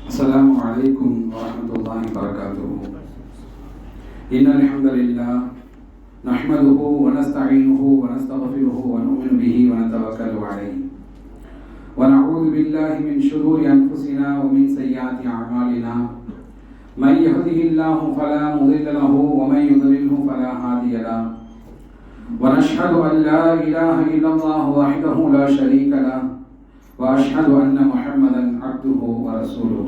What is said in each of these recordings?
السلام عليكم ورحمة الله وبركاته. إن الحمد لله نحمده ونستعينه ونستغفره ونؤمن به ونتوكل عليه ونعوذ بالله من شرور أنفسنا ومن سيئات أعمالنا. من يهده الله فلا مضل له ومن يضلله فلا هادي له. ونشهد أن لا إله إلا الله وحده لا شريك له وأشهد أن محمدا عبده ورسوله.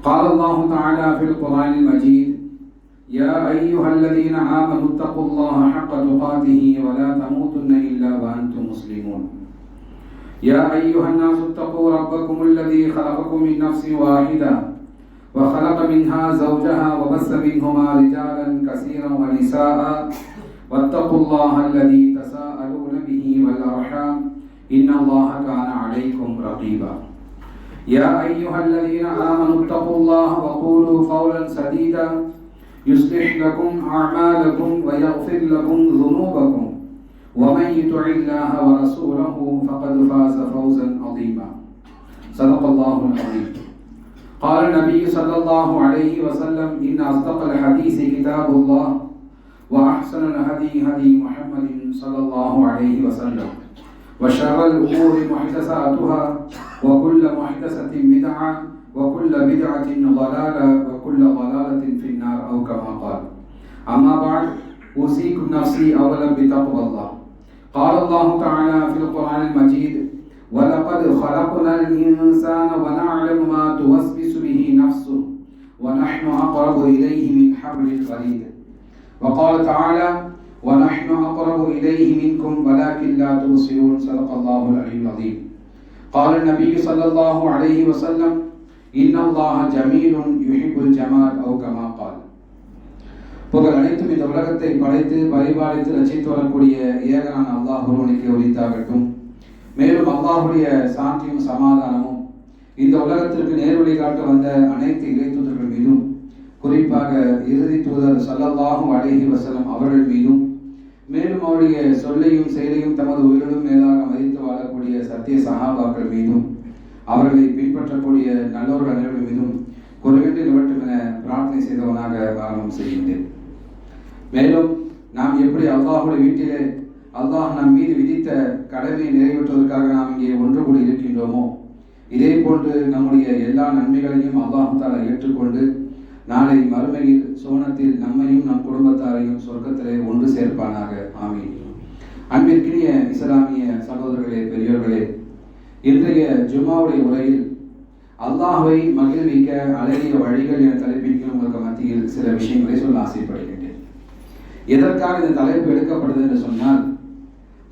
قال الله تعالى في القرآن المجيد: يا أيها الذين آمنوا اتقوا الله حق تقاته ولا تموتن إلا وأنتم مسلمون. يا أيها الناس اتقوا ربكم الذي خلقكم من نفس واحدة وخلق منها زوجها وبث منهما رجالا كثيرا ونساء واتقوا الله الذي تساءلون به والأرحام إن الله كان عليكم رقيبا. يا أيها الذين آمنوا اتقوا الله وقولوا قولا سديدا يصلح لكم أعمالكم ويغفر لكم ذنوبكم ومن يطع الله ورسوله فقد فاز فوزا عظيما. صدق الله العظيم. قال النبي صلى الله عليه وسلم: إن أصدق الحديث كتاب الله وأحسن الهدي هدي محمد صلى الله عليه وسلم وشر الأمور محدثاتها وكل محدثة بدعة وكل بدعة ضلالة وكل ضلالة في النار أو كما قال. أما بعد، أوصيكم نفسي أولا بتقوى الله. قال الله تعالى في القرآن المجيد: ولقد خلقنا الإنسان ونعلم ما توسوس به نفسه ونحن أقرب إليه من حبل الوريد. وقال تعالى: ونحن أقرب إليه منكم ولكن لا تبصرون. صدق الله العلي العظيم. قال النبي صلى الله عليه وسلم: إن الله جميل يحب الجمال أو كما قال. புகழ் அனைத்தும் இந்த உலகத்தை படைத்து பரிபாலித்து ரசித்து வரக்கூடிய ஏகனான அல்லாஹ் ஒருவனுக்கு உரித்தாகட்டும். மேலும் அல்லாஹுடைய சாந்தியும் சமாதானமும் இந்த உலகத்திற்கு நேர்வழி காட்ட வந்த அனைத்து இறைத்தூதர்கள் மீதும், குறிப்பாக இறுதி தூதர் ஸல்லல்லாஹு அலைஹி வஸல்லம் அவர்கள் மீதும், மேலும் அவருடைய சொல்லையும் செயலையும் தமது உயிரிலும் மேலாக மதித்து வாழக்கூடிய சத்திய சஹாபாக்கள் மீதும், அவர்களை பின்பற்றக்கூடிய நல்லோர்கள் அனைவர்கள் மீதும் குறைவின்றி நிவட்டும் என பிரார்த்தனை செய்தவனாக ஆரம்பம் செய்கின்றேன். மேலும் நாம் எப்படி அல்லாஹுடைய வீட்டிலே அல்லாஹ் நம் மீது விதித்த கடமையை நிறைவேற்றுவதற்காக நாம் இங்கே ஒன்று கூடி இருக்கின்றோமோ, இதே போன்று நம்முடைய எல்லா நன்மைகளையும் அல்லாஹ் தஆலா ஏற்றுக்கொண்டு நாளை மறுமையில் சோனத்தில் நம்மையும் நம் குடும்பத்தாரையும் சொர்க்கத்திலே ஒன்று சேர்ப்பானாக. ஆமீன். அன்பிற்கினிய இஸ்லாமிய சகோதரர்களே, பெரியோர்களே, இன்றைய ஜும்மாவுடைய உரையில் அல்லாஹ்வை மகிழ்விக்க அழகிய வழிகள் என தலைப்பிற்கு உங்களுக்கு மத்தியில் சில விஷயங்களை சொல்ல ஆசைப்படுகின்றேன். எதற்காக இந்த தலைப்பு எடுக்கப்படுது என்று சொன்னால்,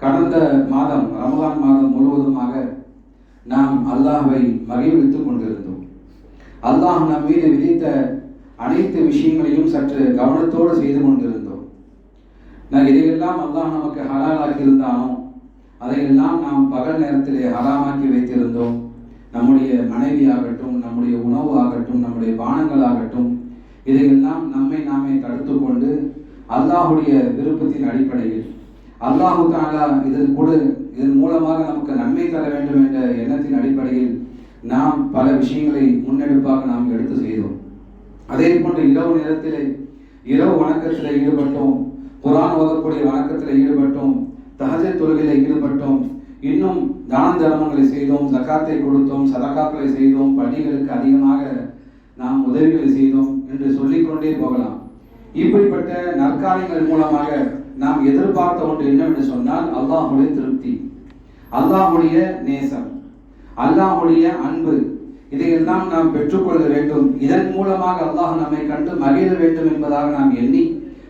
கடந்த மாதம் ரமலான் மாதம் முழுவதுமாக நாம் அல்லாஹ்வை மகிழ்வித்துக் கொண்டிருந்தோம். அல்லாஹ் நம் மீது விதித்த அனைத்து விஷயங்களையும் சற்று கவனத்தோடு செய்து கொண்டிருந்தோம். இதையெல்லாம் அல்லாஹ் நமக்கு ஹலாலாக்கி இருந்தானோ அதையெல்லாம் நாம் பகல் நேரத்திலே ஹராமாக்கி வைத்திருந்தோம். நம்முடைய மனைவியாகட்டும், நம்முடைய உணவு ஆகட்டும், நம்முடைய பானங்கள் ஆகட்டும், இதையெல்லாம் நம்மை நாமே தடுத்து கொண்டு அல்லாஹுடைய விருப்பத்தின் அடிப்படையில் அல்லாஹு தஆலா இதன் மூலமாக நமக்கு நன்மை தர வேண்டும் என்ற எண்ணத்தின் அடிப்படையில் நாம் பல விஷயங்களை முன்னெடுப்பாக நாம் எடுத்து செய்தோம். அதே போன்று இரவு நேரத்திலே இரவு வணக்கத்தில் ஈடுபட்டோம், குர்ஆன் ஓதக்கூடிய வணக்கத்தில் ஈடுபட்டோம், தஹஜ்ஜுத் தொழுகையில் ஈடுபட்டோம், இன்னும் தான தர்மங்களை செய்தோம், ஜகாத்தை கொடுத்தோம், சதகாக்களை செய்தோம், பள்ளிகளுக்கு அதிகமாக நாம் உதவிகளை செய்தோம் என்று சொல்லிக்கொண்டே போகலாம். இப்படிப்பட்ட நற்காரியங்கள் மூலமாக நாம் எதிர்பார்த்த ஒன்று என்னவென்று சொன்னால், அல்லாஹ்வுடைய திருப்தி, அல்லாஹ்வுடைய நேசம், அல்லாஹ்வுடைய அன்பு, இதையெல்லாம் நாம் பெற்றுக்கொள்ள வேண்டும். இதன் மூலமாக அல்லாஹ் நம்மை கண்டு மகிழ வேண்டும் என்பதாக நாம் எண்ணி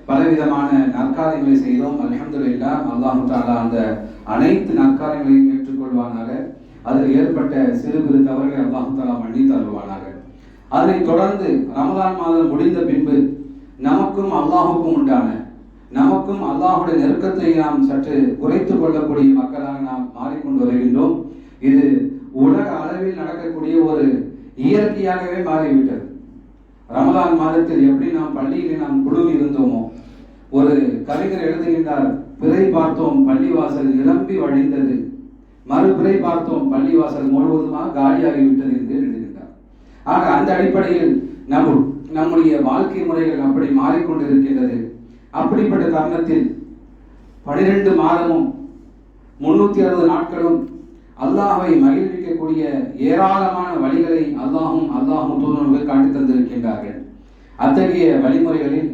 பலவிதமான நற்காரியங்களை செய்தோம். அல்ஹம்துலில்லாஹ், அல்லாஹ் தஆலா அந்த அனைத்து நற்காரியங்களையும் ஏற்றுக்கொள்வானாக. அதில் ஏற்பட்ட சிறு சிறு தவறுகளை அல்லாஹ் தஆலா மன்னித்து அருள்வானாக. அதனைத் தொடர்ந்து ரமலான் மாதம் முடிந்த பின்பு நமக்கும் அல்லாஹுக்கும் உண்டான, நமக்கும் அல்லாஹுடைய நெருக்கத்தை நாம் சற்று குறைத்து கொள்ளக்கூடிய மக்களாக நாம் மாறிக்கொண்டு வருகின்றோம். இது உலக அளவில் நடக்கக்கூடிய ஒரு இயற்கையாகவே மாறிவிட்டது. ரமலான் மாதத்தில் எப்படி நாம் பள்ளியிலே நாம் குழுமி இருந்தோமோ, ஒரு கவிஞர் எழுதுகின்றார், பிறை பார்த்தோம் பள்ளிவாசல் நிரம்பி வழிந்தது, மறுபிறை பார்த்தோம் பள்ளிவாசல் முழுவதுமாக காலியாகிவிட்டது என்று எழுதுகிறார். ஆக அந்த அடிப்படையில் நம்முடைய வாழ்க்கை முறைகள் அப்படி மாறிக்கொண்டிருக்கின்றது. அப்படிப்பட்ட தருணத்தில் 12 மாதமும் 360 நாட்களும் அல்லாஹ்வை மகிழ்விக்கக்கூடிய ஏராளமான வழிகளை அல்லாஹும் தூதர்கள் காட்டி தந்திருக்கின்றார்கள். அத்தகைய வழிமுறைகளில்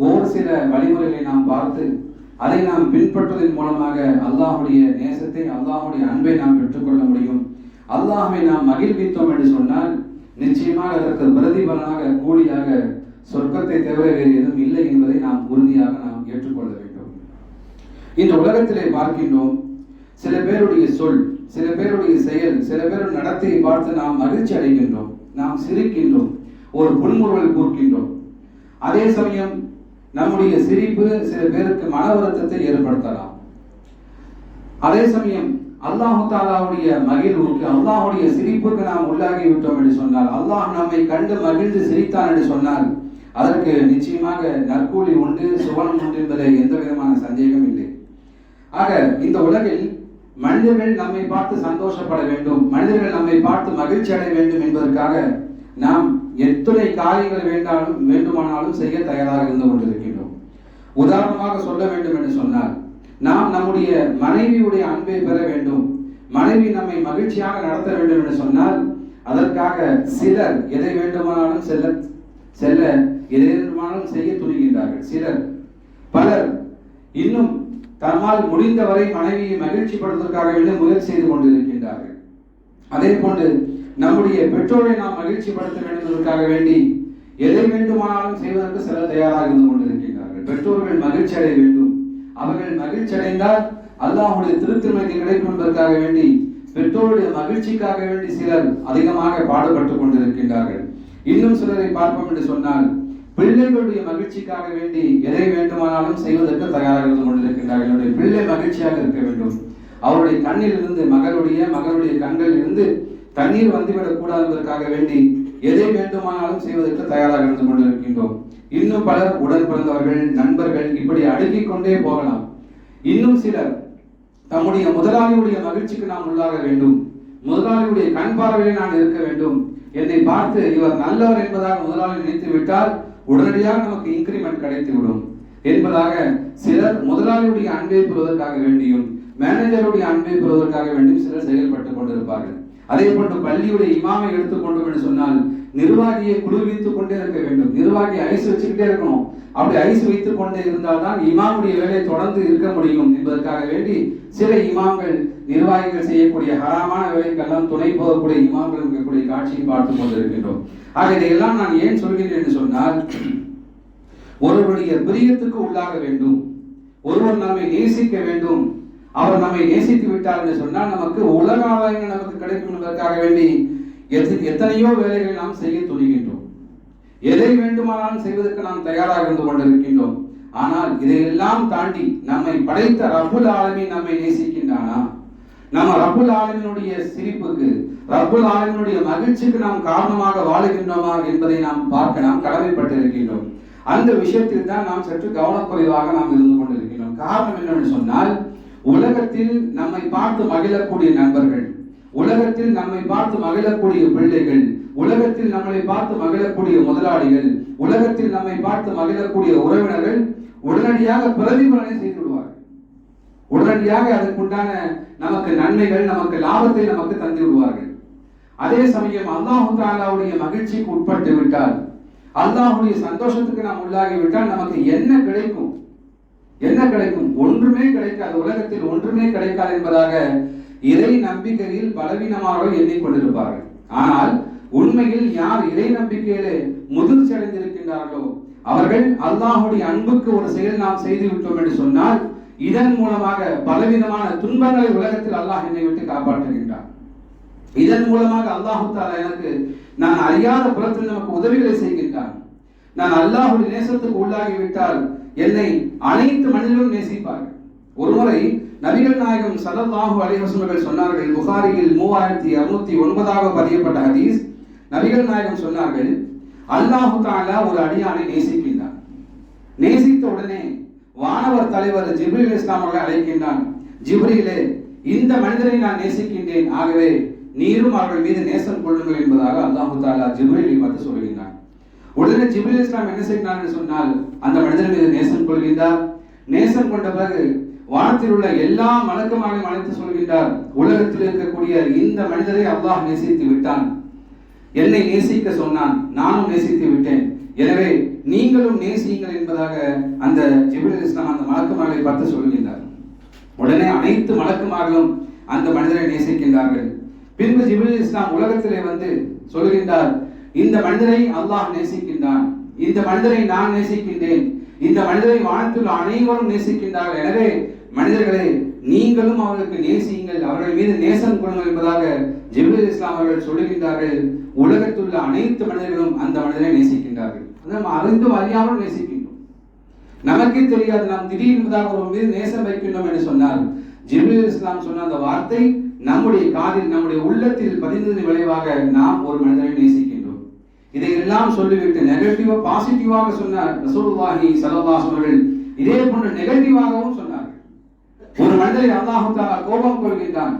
ஒரு சில வழிமுறைகளை நாம் பார்த்து அதை நாம் பின்பற்றுவதன் மூலமாக அல்லாஹுடைய நேசத்தை, அல்லாஹுடைய அன்பை நாம் பெற்றுக்கொள்ள முடியும். அல்லாஹ்வை நாம் மகிழ்வித்தோம் என்று சொன்னால் நிச்சயமாக அதற்கு பிரதிபலனாக கூலியாக சொர்க்கத்தை தவிர வேறு எதுவும் இல்லை என்பதை நாம் உறுதியாக நாம் ஏற்றுக்கொள்ள வேண்டும். இந்த உலகத்திலே பார்க்கின்றோம், சில பேருடைய சொல், சில பேருடைய செயல், சில பேருடைய நடத்தையை பார்த்து நாம் மகிழ்ச்சி அடைகின்றோம், நாம் சிரிக்கின்றோம், ஒரு புன்முறுவல் கூர்க்கின்றோம். அதே சமயம் நம்முடைய சிரிப்பு சில பேருக்கு மன வருத்தத்தை ஏற்படுத்தலாம். அதே சமயம் அல்லாஹு தாலாவுடைய மகிழ்வுக்கு, அல்லாஹுடைய சிரிப்புக்கு நாம் உள்ளாகி விட்டோம் என்று சொன்னால், அல்லாஹ் நம்மை கண்டு மகிழ்ந்து சிரித்தான் என்று சொன்னால் அதற்கு நிச்சயமாக நற்கூலி உண்டு, சுவனம் உண்டு என்பதில் எந்த விதமான சந்தேகம் இல்லை. ஆக இந்த உலகில் மனிதர்கள் நம்மை பார்த்து சந்தோஷப்பட வேண்டும், மனிதர்கள் நம்மை பார்த்து மகிழ்ச்சி அடைய வேண்டும் என்பதற்காக நாம் எத்தனை காரியங்கள் வேண்டுமானாலும் செய்ய தயாராக இருந்து கொண்டிருக்கின்றோம். உதாரணமாக சொல்ல வேண்டும் என்று சொன்னால், நாம் நம்முடைய மனைவியுடைய அன்பை பெற வேண்டும், மனைவி நம்மை மகிழ்ச்சியாக நடத்த வேண்டும் என்று சொன்னால் அதற்காக சிலர் எதை வேண்டுமானாலும் எதை வேண்டுமானாலும் செய்ய துணிகின்றார்கள். பலர் இன்னும் தம்மால் முடிந்தவரை மனைவியை மகிழ்ச்சிப்படுத்துவதற்காக வேண்டி முயற்சி செய்து கொண்டிருக்கின்றார்கள். அதே போன்று நம்முடைய பெற்றோரை நாம் மகிழ்ச்சிப்படுத்த வேண்டும் என்பதற்காக வேண்டி எதை வேண்டுமானாலும் செய்வதற்கு சிலர் தயாராக இருந்து கொண்டிருக்கின்றார்கள். பெற்றோர்கள் மகிழ்ச்சி அடைய வேண்டும், அவர்கள் மகிழ்ச்சி அடைந்தால் அல்லாஹ்வுடைய திருத்திருமைக்கு கிடைக்கும் என்பதற்காக வேண்டி பெற்றோருடைய மகிழ்ச்சிக்காக வேண்டி சிலர் அதிகமாக பாடுபட்டுக் கொண்டிருக்கின்றார்கள். இன்னும் சிலரை பார்ப்போம் என்று சொன்னால், பிள்ளைகளுடைய மகிழ்ச்சிக்காக வேண்டி எதை வேண்டுமானாலும் செய்வதற்கு தயாராக இருந்து கொண்டிருக்கின்றார்கள். என்னுடைய பிள்ளை மகிழ்ச்சியாக இருக்க வேண்டும், அவருடைய கண்ணில் இருந்து மகளுடைய கண்களில் இருந்து தண்ணீர் வந்துவிடக் கூடாது என்பதற்காக வேண்டி எதை வேண்டுமானாலும் செய்வதற்கு தயாராக இருந்து கொண்டிருக்கின்றோம். இன்னும் பலர் உடன் பிறந்தவர்கள், நண்பர்கள், இப்படி அடுக்கிக் கொண்டே போகலாம். இன்னும் சிலர் தம்முடைய முதலாளியுடைய மகிழ்ச்சிக்கு நாம் உள்ளாக வேண்டும், முதலாளியுடைய கண் பார்வையில் நான் இருக்க வேண்டும், என்னை பார்த்து இவர் நல்லவர் என்பதாக முதலாளி நினைத்து விட்டால் உடனடியாக நமக்கு இன்கிரிமெண்ட் கிடைத்துவிடும் என்பதாக சிலர் முதலாளியுடைய அன்பை பெறுவதற்காக வேண்டியும் மேனேஜருடைய அன்பை பெறுவதற்காக வேண்டியும் சிலர் செயல்பட்டுக் கொண்டிருப்பார்கள். அதே போன்று பள்ளியுடைய இமாமை எடுத்துக்கொண்டோம் என்று சொன்னால் நிர்வாகியை குளிர்வித்துக் கொண்டே இருக்க வேண்டும், நிர்வாகி ஐஸ் வச்சுக்கிட்டே இருக்கணும். அப்படி ஐஸ் வைத்துக் கொண்டே இருந்தால்தான் இமாமுடைய வேலை தொடர்ந்து இருக்க முடியும் என்பதற்காக வேண்டி சில இமாம்கள் நிர்வாகிகள் செய்யக்கூடிய ஹராமான வேலைக்கெல்லாம் துணை போகக்கூடிய இமாம்கள் இருக்கக்கூடிய காட்சியை பார்த்துக் கொண்டிருக்கின்றோம். ஆக இதையெல்லாம் நான் ஏன் சொல்கிறேன் என்று சொன்னால், ஒருவருடைய பிரியத்துக்கு உள்ளாக வேண்டும், ஒருவர் நம்மை நேசிக்க வேண்டும். அவர் நம்மை நேசித்து விட்டார் என்று சொன்னால் நமக்கு உலக ஆதாயங்கள் நமக்கு கிடைக்கும் என்பதற்காக வேண்டி எத்தனையோ வேலைகளை நாம் செய்ய துணிகின்றோம், எதை வேண்டுமானாலும் செய்வதற்கு நாம் தயாராக இருந்து கொண்டிருக்கின்றோம். ஆனால் இதையெல்லாம் தாண்டி நம்மை படைத்த ரப்புல் ஆலமீன் நம்மை நேசிக்கின்றானா? நம்ம ரப்புல் ஆலமீனுடைய சிரிப்புக்கு, ரப்புல் ஆலமீனுடைய மகிழ்ச்சிக்கு நாம் காரணமாக வாழுகின்றோமா என்பதை நாம் பார்க்க நாம் கடமைப்பட்டிருக்கின்றோம். அந்த விஷயத்தில் தான் நாம் சற்று கவனக்குறைவாக நாம் இருந்து கொண்டிருக்கின்றோம். காரணம் என்னவென்று சொன்னால், உலகத்தில் நம்மை பார்த்து மகிழக்கூடிய நண்பர்கள், உலகத்தில் நம்மை பார்த்து மகிழக்கூடிய பிள்ளைகள், உலகத்தில் நம்மை பார்த்து மகிழக்கூடிய முதலாளிகள், உலகத்தில் நம்மை பார்த்து மகிழக்கூடிய உறவினர்கள் உடனடியாக பிரதிபலனை செய்து விடுவார்கள். உடனடியாக அதற்குண்டான நமக்கு நன்மைகள், நமக்கு லாபத்தை நமக்கு தந்து விடுவார்கள். அதே சமயம் அல்லாஹ் தஆலாவுடைய மகிழ்ச்சிக்கு உட்பட்டு விட்டால், அல்லாஹ்வுடைய சந்தோஷத்துக்கு நாம் உள்ளாகி விட்டால் நமக்கு என்ன கிடைக்கும்? என்ன கிடைக்கும்? ஒன்றுமே கிடைக்காது, உலகத்தில் ஒன்றுமே கிடைக்காது என்பதாக இறை நம்பிக்கையில் பலவீனமானவர்கள் எண்ணிக்கொண்டிருப்பார்கள். ஆனால் உண்மையில் யார் இறை நம்பிக்கையிலே முதிர்ச்சி அடைந்திருக்கின்றார்களோ அவர்கள் அல்லாஹ்வுடைய அன்புக்கு ஒரு செயல் நாம் செய்து விட்டோம் என்று சொன்னால், இதன் மூலமாக பலவிதமான துன்பங்களை உலகத்தில் அல்லாஹ் என்னை விட்டு காப்பாற்றுகின்றார். இதன் மூலமாக அல்லாஹ் தஆலா எனக்கு நான் அறியாத புறத்தில் நமக்கு உதவிகளை செய்கின்றான். நான் அல்லாஹ்வுடைய நேசத்துக்கு உள்ளாகிவிட்டால் என்னை அனைத்து மனிதர்களும் நேசிப்பார்கள். ஒருமுறை நபிகள் நாயகம் ஸல்லல்லாஹு அலைஹி வஸல்லம் சொன்னார்கள், புகாரியில் 3609 பதியப்பட்ட ஹதீஸ். நபிகள் நாயகம் சொன்னார்கள், அல்லாஹ் தஆலா ஒரு அடியானை நேசிக்கின்றான். நேசித்த உடனே வானவர் தலைவர் ஜிப்ரீல் அலைஹிஸ்ஸலாம் அவர்களை அழைக்கின்றான். ஜிப்ரீலே, இந்த மனிதரை நான் நேசிக்கின்றேன், ஆகவே நீரும் அவர்கள் மீது நேசம் கொள்ளுங்கள் என்பதாக அல்லாஹ் அல்லாஹு தாலா ஜிப்ரீலை பார்த்து சொல்கின்றான். உடனே ஜிப்ரீல் இஸ்லாம் என்ன செய்கிறார் என்று சொன்னால் அந்த மனிதன் மீது நேசம் கொள்கின்றார். நேசம் கொண்ட பிறகு வானத்தில் உள்ள எல்லா மலக்குமாரையும் அழைத்து சொல்கின்றார், உலகத்தில் இருக்கக்கூடிய இந்த மனிதரை அல்லாஹ் நேசித்து விட்டான், என்னை நேசிக்க சொன்னான், நானும் நேசித்து விட்டேன், எனவே நீங்களும் நேசியுங்கள் என்பதாக அந்த ஜிப்ரீல் இஸ்லாம் அந்த மலக்குமாரை பார்த்து சொல்கின்றார். உடனே அனைத்து மலக்குமார்களும் அந்த மனிதரை நேசிக்கின்றார்கள். பின்பு ஜிப்ரீல் இஸ்லாம் உலகத்திலே வந்து சொல்கின்றார், இந்த மனிதரை அல்லாஹ் நேசிக்கின்றான், இந்த மனிதரை நான் நேசிக்கின்றேன், இந்த மனிதரை வானத்தில் அனைவரும் நேசிக்கின்றார்கள், எனவே மனிதர்களே நீங்களும் அவர்களுக்கு நேசியுங்கள், அவர்கள் மீது நேசம் கொள்ளுங்கள் என்பதாக ஜிப்ரீல் இஸ்லாம் அவர்கள் சொல்லுகின்றார்கள். உலகத்துள்ள அனைத்து மனிதர்களும் அந்த மனிதரை நேசிக்கின்றார்கள். நம்ம அறிந்தும் அறியாமல் நேசிக்கின்றோம், நமக்கே தெரியாது, நாம் திடீர்னு ஒரு மீது நேசம் வைக்கின்றோம் என்று சொன்னார். ஜிப்ரீல் இஸ்லாம் சொன்ன அந்த வார்த்தை நம்முடைய காதில் நம்முடைய உள்ளத்தில் பதிந்ததின் விளைவாக நாம் ஒரு மனிதரை நேசிக்கின்றோம். இதையெல்லாம் சொல்லிவிட்டு நெகட்டிவா பாசிட்டிவாக சொன்னார் ரசூலுல்லாஹி ஸல்லல்லாஹு அலைஹி வஸல்லம். இதே போன்ற நெகட்டிவாகவும் சொன்னார்கள். ஒரு மனிதரை அல்லாஹ் தஆலா கோபம் கொள்கின்றான்.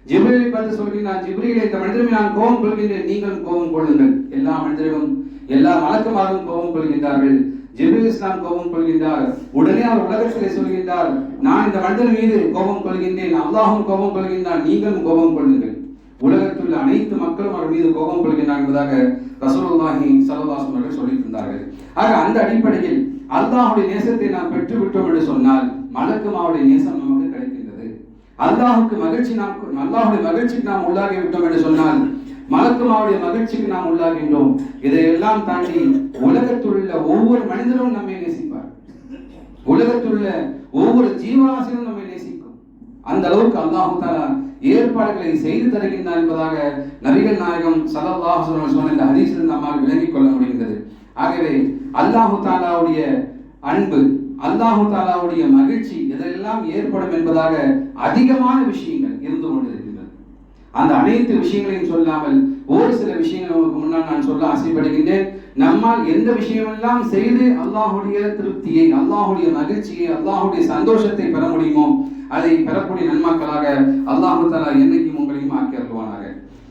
ஜிப்ரீலை பார்த்து சொல்கிறான், ஜிப்ரீலே இந்த மனிதரை நான் கோபம் கொள்கின்றேன், நீங்களும் கோபம் கொள்ளுங்கள். எல்லா மனிதர்களும் எல்லா மலக்குமாரும் கோபம் கொள்கின்றார்கள். ஜிப்ரீல் இஸ்லாம் கோபம் கொள்கின்றார். உடனே அவர் உலகத்திலே சொல்கின்றார், நான் இந்த மனிதன் மீது கோபம் கொள்கின்றேன், அல்லாஹும் கோபம் கொள்கின்றான், நீங்களும் கோபம் கொள்ளுங்கள். உலகத்தில் உள்ள அனைத்து மக்களும் அவர் மீது கோபம் கொள்கின்றார் என்பதாக ரசூலுல்லாஹி ஸல்லல்லாஹு அலைஹி வஸல்லம் சொல்லி தந்தார்கள். ஆக அந்த அடிப்படையில் அல்லாஹ்வுடைய நேசத்தை நாம் பெற்று விட்டோம் என்று சொன்னால் மலக்குமாவுடைய நேசம் நமக்கு கிடைக்கின்றது. அல்லாஹ்வுடைய மகிழ்ச்சிக்கு நாம் உள்ளாகி விட்டோம் என்று சொன்னால் மலக்குமாவுடைய மகிழ்ச்சிக்கு நாம் உள்ளாகின்றோம். இதையெல்லாம் தாண்டி உலகத்தில் உள்ள ஒவ்வொரு மனிதனும் நம்மை நேசிப்பார், உலகத்தில் உள்ள ஒவ்வொரு ஜீவராசியும் நம்மை நேசிக்கும். அந்த அளவுக்கு அல்லாஹ் தஆலா ஏற்பாடுகளை செய்து தருகின்றார் என்பதாக நபிகள் நாயகம் ஸல்லல்லாஹு அலைஹி வஸல்லம் சொன்ன இந்த ஹதீஸில் நம்மால் விளங்கிக் கொள்ள முடிகின்றது. ஆகவே அல்லாஹ் தஆலாவுடைய அன்பு, அல்லாஹ் தஆலாவுடைய மகிழ்ச்சி இதெல்லாம் ஏற்படும் என்பதாக அதிகமான விஷயங்கள் இருந்து கொண்டிருக்கின்றன. அந்த அனைத்து விஷயங்களையும் சொல்லாமல் ஒரு சில விஷயங்கள் உங்களுக்கு முன்னால் நான் சொல்ல ஆசைப்படுகின்றேன். நம்மால் எந்த விஷயமெல்லாம் செய்து அல்லாஹுடைய திருப்தியை, அல்லாஹுடைய மகிழ்ச்சியை, அல்லாஹுடைய சந்தோஷத்தை பெற முடியுமோ அதை பெறக்கூடிய நன்மாக்களாக அல்லாஹ் தஆலா என்னைக்கும் உங்களையும் ஆக்கி அருள்வானாக.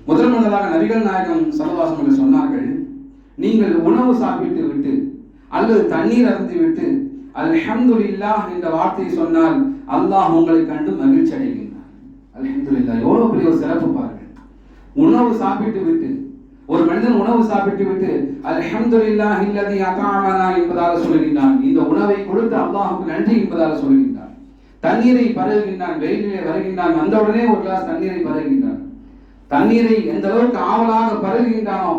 முதலாக நபிகள் நாயகம் ஸல்லல்லாஹு அலைஹி வஸல்லம் சொன்னார்கள், நீங்கள் உணவு சாப்பிட்டு விட்டு அல்லது தண்ணீர் அருந்தி விட்டு அல்ஹம்துலில்லாஹ் என்ற வார்த்தையை சொன்னால் அல்லாஹ் உங்களை கண்டு மகிழ்ச்சி அடைகின்றார். அல்ஹம்துலில்லாஹ் எவ்வளவு பெரிய ஒரு சிறப்பு பாருங்கள். உணவு சாப்பிட்டு விட்டு ஒரு மனிதன் உணவு சாப்பிட்டு விட்டு அல்ஹம்துலில்லாஹ் இல்லதி அத்அமனா என்பதாக சொல்கின்றான். இந்த உணவை கொடுத்த அல்லாஹ்வுக்கு நன்றி என்பதாக சொல்கின்றான். தண்ணீரை பருகுகின்றான், வெயிலிலே வருகின்றான், வந்தவுடனே ஒரு கிளாஸ் தண்ணீரை பருகுகின்றான். தண்ணீரை எந்த அளவுக்கு ஆவலாக பருகுகின்றானோ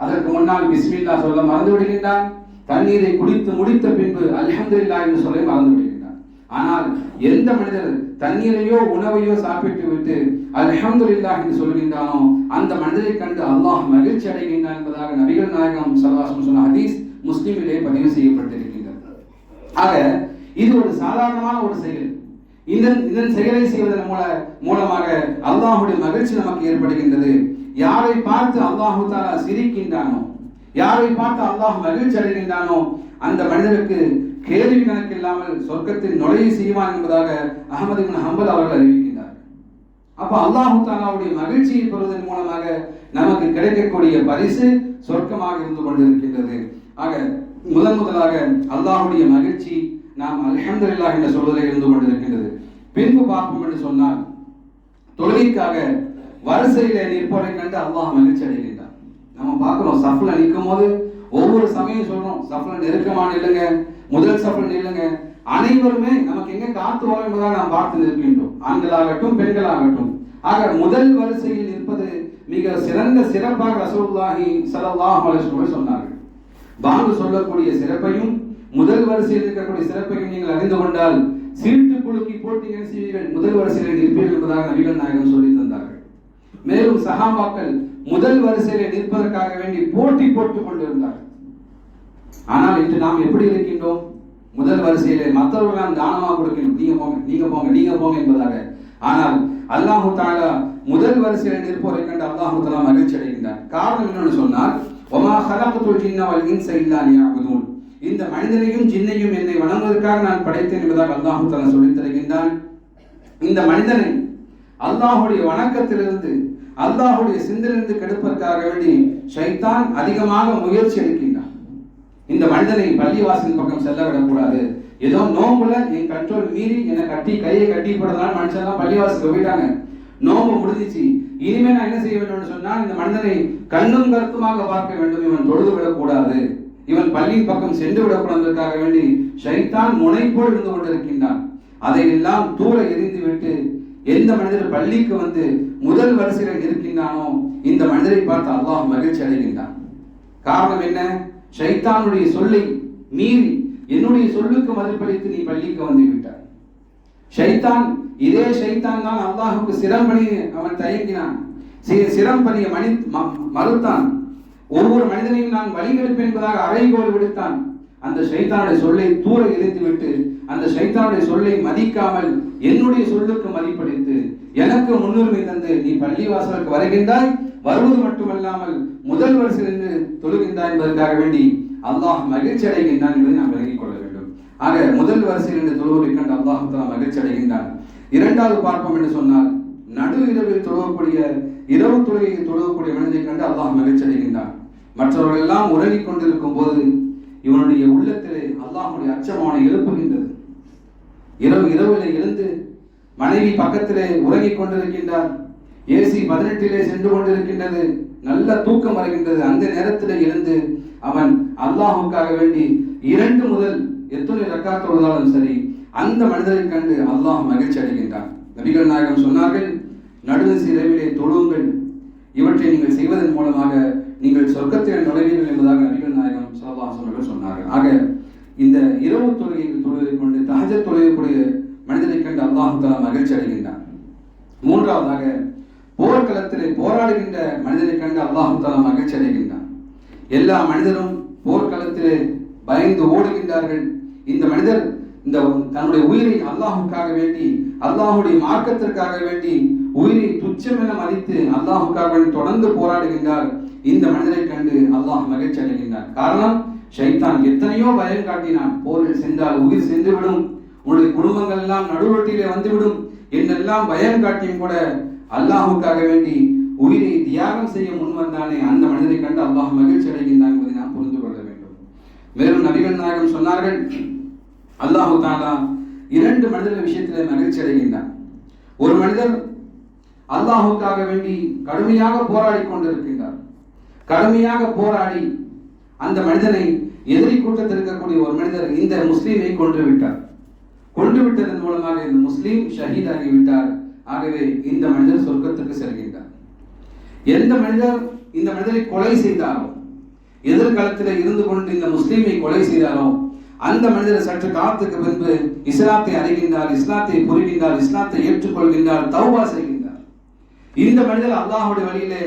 அதற்கு முன்னால் பிஸ்மில்லாஹ் சொல்ல மறந்து விடுகின்றான். தண்ணீரை குடித்து முடித்த பின்பு அல்ஹம்துலில்லாஹ் என்று சொல்ல மறந்து விடுகின்றான். ஆனால் எந்த மனிதர் தண்ணீரையோ உணவையோ சாப்பிட்டு விட்டு அல்ஹம்துலில்லாஹ் என்று சொல்கின்றானோ அந்த மனிதரை கண்டு அல்லாஹ் மகிழ்ச்சி அடைகின்றான் என்பதாக நபிகள் நாயகம் ஸல்லல்லாஹு அலைஹி வஸல்லம் சொன்ன ஹதீஸ் முஸ்லிமிலே பதிவு செய்யப்பட்டிருக்கின்றது. ஆக இது ஒரு சாதாரணமான ஒரு செயல். இதன் செயலை செய்வதன் மூலமாக அல்லாஹ்வுடைய மகிழ்ச்சி நமக்கு ஏற்படுகின்றது. யாரை பார்த்து அல்லாஹ் தஆலா சிரிக்கின்றானோ, யாரை பார்த்து அல்லாஹ் மகிழ்ச்சி அடைகின்றானோ அந்த மனிதருக்கு கேள்வி கணக்கு இல்லாமல் சொர்க்கத்தில் நுழைய செய்வான் என்பதாக அஹ்மத் இப்னு ஹம்பல் அவர்கள் அறிவிக்கின்றார். அப்ப அல்லாஹ் தஆலாவுடைய மகிழ்ச்சியை பெறுவதன் மூலமாக நமக்கு கிடைக்கக்கூடிய பரிசு சொர்க்கமாக இருந்து கொண்டிருக்கின்றது. ஆக முதலாக அல்லாஹ்வுடைய மகிழ்ச்சி நாம் அல்ஹம்துலில்லாஹ் என்று சொல்வதில் இருந்து கொண்டிருக்கின்றது. பின்பு பார்ப்போம் என்று சொன்னால் தொழுகைக்காக வரிசையில நிற்பதை கண்டு அல்லாஹ் மகிழ்ச்சி அடைகின்றார். நம்ம பார்க்கிறோம், சஃப்ல நிற்கும் போது ஒவ்வொரு சமயம் சொல்றோம், சஃப்ல நெருக்கமான இல்லைங்க, முதல் சஃப்ல நில்லுங்க, அனைவருமே நமக்கு எங்க காத்து வரும் என்பதாக நாம் பார்த்து நிற்கின்றோம், ஆண்களாகட்டும் பெண்களாகட்டும். ஆக முதல் வரிசையில் நிற்பது மிக சிறந்த சிறப்பாக ரசூலுல்லாஹி ஸல்லல்லாஹு அலைஹி வஸல்லம் சொன்னார்கள். பாங்கு சொல்லக்கூடிய சிறப்பையும் முதல் வரிசையில் இருக்கக்கூடிய சிறப்பையும் நீங்கள் அறிந்து கொண்டால் சீட்டு குலுக்கி போட்டீங்கன்னு செய்வீர்கள், முதல் வரிசையில் நிற்பீர்கள் என்பதாக நபிகள் நாயகம் சொல்லி தந்தார்கள். மேலும் சஹாபாக்கள் முதல் வரிசையில் நிற்பதற்காக வேண்டி போட்டி போட்டுக் கொண்டிருந்தார்கள். ஆனால் இன்று நாம் எப்படி இருக்கின்றோம்? முதல் வரிசையிலே மற்றவர்கள் நாம் தானமாக கொடுக்கணும், நீங்க போங்க நீங்க போங்க நீங்க போங்க என்பதாக. ஆனால் அல்லாஹு தஆலா முதல் வரிசையில் நிற்போரை கண்டு அல்லாஹு தஆலா மகிழ்ச்சி அடைகின்றார். காரணம் என்னன்னு சொன்னால் வமா ஹலக்துல் ஜின்ன வல் இன்ஸ இல்லா லியஅபுதூன், இந்த மனிதனையும் ஜின்னையும் என்னை வணங்குவதற்காக நான் படைத்தேன் என்பதாக அல்லாஹ் தஆலா சொல்லித் தருகின்றான். இந்த மனிதனை அல்லாஹ்வுடைய வணக்கத்திலிருந்து அல்லாஹ்வுடைய சிந்தனையிலிருந்து கெடுப்பதற்காக வேண்டி ஷைத்தான் அதிகமாக முயற்சி எடுக்கின்றான். இந்த மனிதனை பள்ளிவாசல் பக்கம் செல்ல விடக்கூடாது. ஏதோ நோம்புல என் கண்ட்ரோல் மீறி என்னை கையை கட்டி போடுறதுனால மனுஷன் பள்ளிவாசலுக்கு போயிட்டாங்க. நோம்பு முடிஞ்சிச்சு, இனிமே நான் என்ன செய்ய வேண்டும் சொன்னால் இந்த மனிதனை கண்ணும் கருத்துமாக பார்க்க வேண்டும். இவன் தொழுது விடக்கூடாது, இவன் பள்ளியின் பக்கம் சென்று விடக்கூடாதற்காக வேண்டி ஷைத்தான் முனைப்போடு இருந்து கொண்டிருக்கின்றான். அதையெல்லாம் தூர எரிந்து விட்டு எந்த மனிதர் பள்ளிக்கு வந்து முதல் வரிசையில் இருக்கின்றானோ இந்த மனிதரை பார்த்து அல்லாஹ் மகிழ்ச்சி அடைகின்றான். காரணம் என்ன? ஷைத்தானுடைய சொல்லை மீறி என்னுடைய சொல்லுக்கு மதிப்பளித்து நீ பள்ளிக்கு வந்து விட்டார். இதே ஷைத்தான் தான் அல்லாஹுக்கு சிரம்பணி அவன் தயங்கினான், சிரம்பணியை மறுத்தான். ஒவ்வொரு மனிதனையும் நான் வழிகெடுப்பேன் என்பதாக அறைகோல் விடுத்தான். அந்த ஷைத்தானுடைய சொல்லை தூர எரிந்து விட்டு அந்த ஷைத்தானுடைய சொல்லை மதிக்காமல் என்னுடைய சொல்லுக்கு மதிப்பளித்து எனக்கு முன்னுரிமை தந்து நீ பள்ளிவாசலுக்கு வருகின்றாய், வருவது மட்டுமல்லாமல் முதல் வரிசையில் தொழுகின்றாய் என்பதற்காக வேண்டி அல்லாஹ் மகிழ்ச்சி அடைகின்றான் என்பதை நாம் விளங்கிக் கொள்ள வேண்டும். ஆக முதல் வரிசையில் என்று தொழுவதை கண்டு அல்லாஹ் மகிழ்ச்சி அடைகின்றான். இரண்டாவது பார்ப்போம் என்று சொன்னால் நடு இரவில் தொழுவக்கூடிய இரவு தொழுகையை தொழுவக்கூடிய மனிதனை கண்டு அல்லாஹ் மகிழ்ச்சி அடைகின்றான். மற்றவர்கள் எல்லாம் உறங்கிக் கொண்டிருக்கும் போது இவனுடைய உள்ளத்திலே அல்லாஹுடைய அச்சம் அவனை எழுப்புகின்றது. இரவில் எழுந்து மனைவி பக்கத்திலே உறங்கிக் கொண்டிருக்கின்றார். ஏசி 18 சென்று கொண்டிருக்கின்றது, நல்ல தூக்கம் வருகின்றது. அந்த நேரத்தில் எழுந்து அவன் அல்லாஹுக்காக வேண்டி 2 முதல் எத்தனை ரக்காத் தொழுதாலும் சரி அந்த மனிதரை கண்டு அல்லாஹ் மகிழ்ச்சி அடைகின்றான். நபிகள் நாயகம் சொன்னார்கள், நடுநிசி இரவிலே தொழுங்கள், இவற்றை நீங்கள் செய்வதன் மூலமாக நீங்கள் சொர்க்கத்தில் நுழைவீர்கள் என்பதாக நபிகள் நாயகம் ஸல்லல்லாஹு அலைஹி வஸல்லம் சொன்னார்கள். ஆக இந்த இரவு தொழுகையில் தொழுவதை கொண்டு தஹஜ்ஜத் தொழுகக்கூடிய மனிதனை கண்டு அல்லாஹ் தஆலா மகிழ்ச்சி அடைகின்றான். மூன்றாவதாக போர்க்களத்திலே போராடுகின்ற மனிதனை கண்டு அல்லாஹ் தஆலா மகிழ்ச்சி அடைகின்றான். எல்லா மனிதரும் போர்க்களத்திலே பயந்து ஓடுகின்றார்கள். இந்த மனிதர் இந்த தன்னுடைய உயிரை அல்லாஹுக்காக வேண்டி அல்லாஹுடைய மார்க்கத்திற்காக வேண்டி உயிரை துச்சம் என மதித்து அல்லாஹுக்காக வேண்டி தொடர்ந்து போராடுகின்றார். இந்த மனிதரை கண்டு அல்லாஹ் மகிழ்ச்சி அடைகின்றார். காரணம், ஷைத்தான் எத்தனையோ பயம் காட்டினான். போரில் சென்றால் உயிர் சென்றுவிடும், உன்னுடைய குடும்பங்கள் எல்லாம் நடுரோட்டிலே வந்துவிடும் என்றெல்லாம் பயம் காட்டியும் கூட அல்லாஹுக்காக வேண்டி உயிரை தியாகம் செய்ய முன் வந்தானே அந்த மனிதரை கண்டு அல்லாஹ் மகிழ்ச்சி அடைகின்றான் என்பதை நாம் புரிந்து கொள்ள வேண்டும். மேலும் நபிகள் நாயகம் சொன்னார்கள், அல்லாஹு தஆலா 2 மனிதர்கள் விஷயத்தில் மகிழ்ச்சி அடைகின்றான். ஒரு மனிதர் அல்லாஹுக்காக வேண்டி கடுமையாக போராடி கொண்டிருக்கின்றார். கடுமையாக போராடி அந்த மனிதனை எதிரி கூட்டத்தில் இருக்கக்கூடிய ஒரு மனிதர் இந்த முஸ்லீமை கொன்று விட்டார். கொன்று விட்டதன் மூலமாக இந்த முஸ்லீம் ஷஹீத் ஆகிவிட்டார். ஆகவே இந்த மனிதர் சொர்க்கத்துக்கு செல்கின்றார். எந்த மனிதர் இந்த மனிதரை கொலை செய்தாரோ, எதிர்காலத்தில் இருந்து கொண்டு இந்த முஸ்லீமை கொலை செய்தாரோ அந்த மனிதர் சற்று காலத்துக்கு பின்பு இஸ்லாத்தை அறிகின்றார், இஸ்லாத்தை புரிகின்றார், இஸ்லாத்தை ஏற்றுக்கொள்கின்றார், தௌபா செய்கின்றார். இந்த மனிதர் அல்லாஹுடைய வழியிலே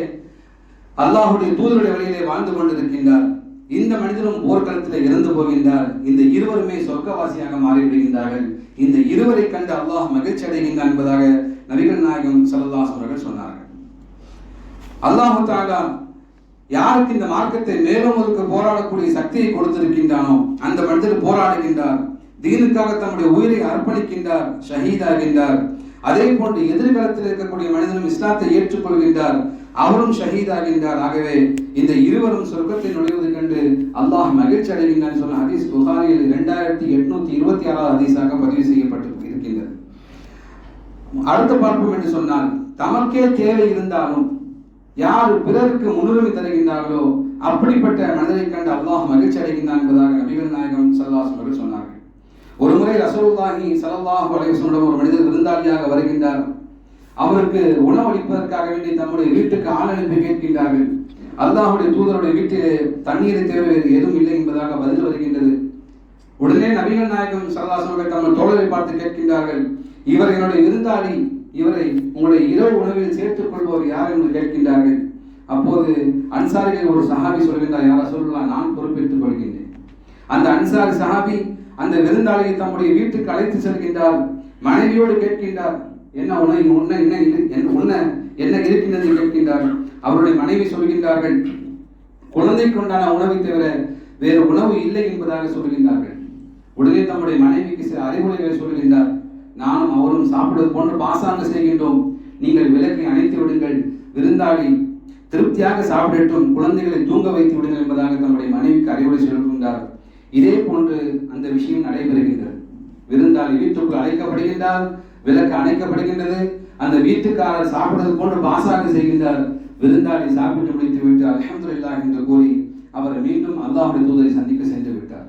அல்லாஹுடைய தூதருடைய வழியிலே வாழ்ந்து கொண்டிருக்கின்றார். இந்த மனிதரும் போர்க்களத்தில் இறந்து போகின்றார். இந்த இருவருமே சொர்க்கவாசியாக மாறிவிடுகின்றார்கள். இந்த இருவரை கண்டு அல்லாஹ் மகிழ்ச்சி அடைகின்றான் என்பதாக நபிகள் நாயகம் ஸல்லல்லாஹு அலைஹி வஸல்லம் சொன்னார்கள். அல்லாஹ் தஆலா யாருக்கு இந்த மார்க்கத்தை மேலும் ஒருக்க போராடக்கூடிய சக்தியை கொடுத்திருக்கின்றானோ அந்த மனிதர் போராடுகின்றார், தீனுக்காக தம்முடைய உயிரை அர்ப்பணிக்கின்றார், ஷஹீதாகின்றார். அதே போன்று எதிர்காலத்தில் இருக்கக்கூடிய மனிதனும் இஸ்லாத்தை ஏற்றுக்கொள்கின்றார், அவரும் ஷஹீதாகின்றார். ஆகவே இந்த இருவரும் சொர்க்கத்தை நுழைவதை கண்டு அல்லாஹ் மகிழ்ச்சி அடைகின்றான் சொன்ன ஹதீஸ் புகாரியில் 2826 ஹதீஸாக பதிவு செய்யப்பட்டு இருக்கின்றது. அடுத்த பார்ப்போம் என்று சொன்னால், தமக்கே தேவை இருந்தாலும் யார் பிறருக்கு முன்னுரிமை தருகின்றார்களோ அப்படிப்பட்ட மனிதரை கண்டு அல்லாஹ் மகிழ்ச்சி அடைகின்றான் என்பதாக நபிகள் நாயகம் ஸல்லல்லாஹு அலைஹி வஸல்லம் சொன்னார்கள். ஒரு முறை ரசூலுல்லாஹி ஸல்லல்லாஹு அலைஹி வஸல்லம் ஒரு மனிதர் விருந்தாளியாக வருகின்றார். அவருக்கு உணவளிப்பதற்காக வேண்டி தம்முடைய வீட்டுக்கு ஆள் அனுப்பி கேட்கின்றார்கள். அல்லாஹுடைய தூதருடைய வீட்டிலே தண்ணீரை தேவை எதுவும் இல்லை என்பதாக பதில் வருகின்றது. உடனே நபிகள் நாயகம் ஸல்லல்லாஹு அலைஹி வஸல்லம் தங்கள் தோழரை பார்த்து கேட்கின்றார்கள், இவர் என்னுடைய விருந்தாளி, இவரை உங்களுடைய இரவு உணவில் சேர்த்துக் கொள்வோர் யார் என்று கேட்கின்றார்கள். அப்போது அன்சாரிகள் ஒரு சஹாபி சொல்கின்றார், யார் ரசூலுல்லாஹ், நான் பொறுப்பேற்றுக் கொள்கின்றேன். அந்த அன்சாரி சஹாபி அந்த விருந்தாளியை தம்முடைய வீட்டுக்கு அழைத்து செல்கின்றார். மனைவியோடு கேட்கின்றார், என்ன இருக்கின்றது கேட்கின்றார். அவருடைய மனைவி சொல்கின்றார்கள், குழந்தைக்கு உண்டான உணவை தவிர வேறு உணவு இல்லை என்பதாக சொல்கின்றார்கள். உடனே தம்முடைய மனைவிக்கு சில அறிவுரைகளை சொல்கின்றார். நானும் அவரும் சாப்பிடுவது போன்று பாசாங்க செய்கின்றோம், நீங்கள் விளக்கை அணைத்து விடுங்கள், விருந்தாளி திருப்தியாக சாப்பிடட்டும், குழந்தைகளை தூங்க வைத்து விடுங்கள் என்பதாக தம்முடைய மனைவிக்கு அறிவுரை சொல்கின்றார். இதே போன்று அந்த விஷயம் நடைபெறுகின்றது. விருந்தாளி வீட்டுக்குள் அழைக்கப்படுகின்றார், விளக்கு அணைக்கப்படுகின்றது. அந்த வீட்டுக்காரர் சாப்பிடுவது போன்று பாசாக செய்கின்றார். விருந்தாளி சாப்பிட்டு முடித்து விட்டு அல்ஹம்துலில்லாஹ் என்று கூறி அவர் மீண்டும் அல்லாஹ்வுடைய தூதரை சந்திக்க சென்று விட்டார்.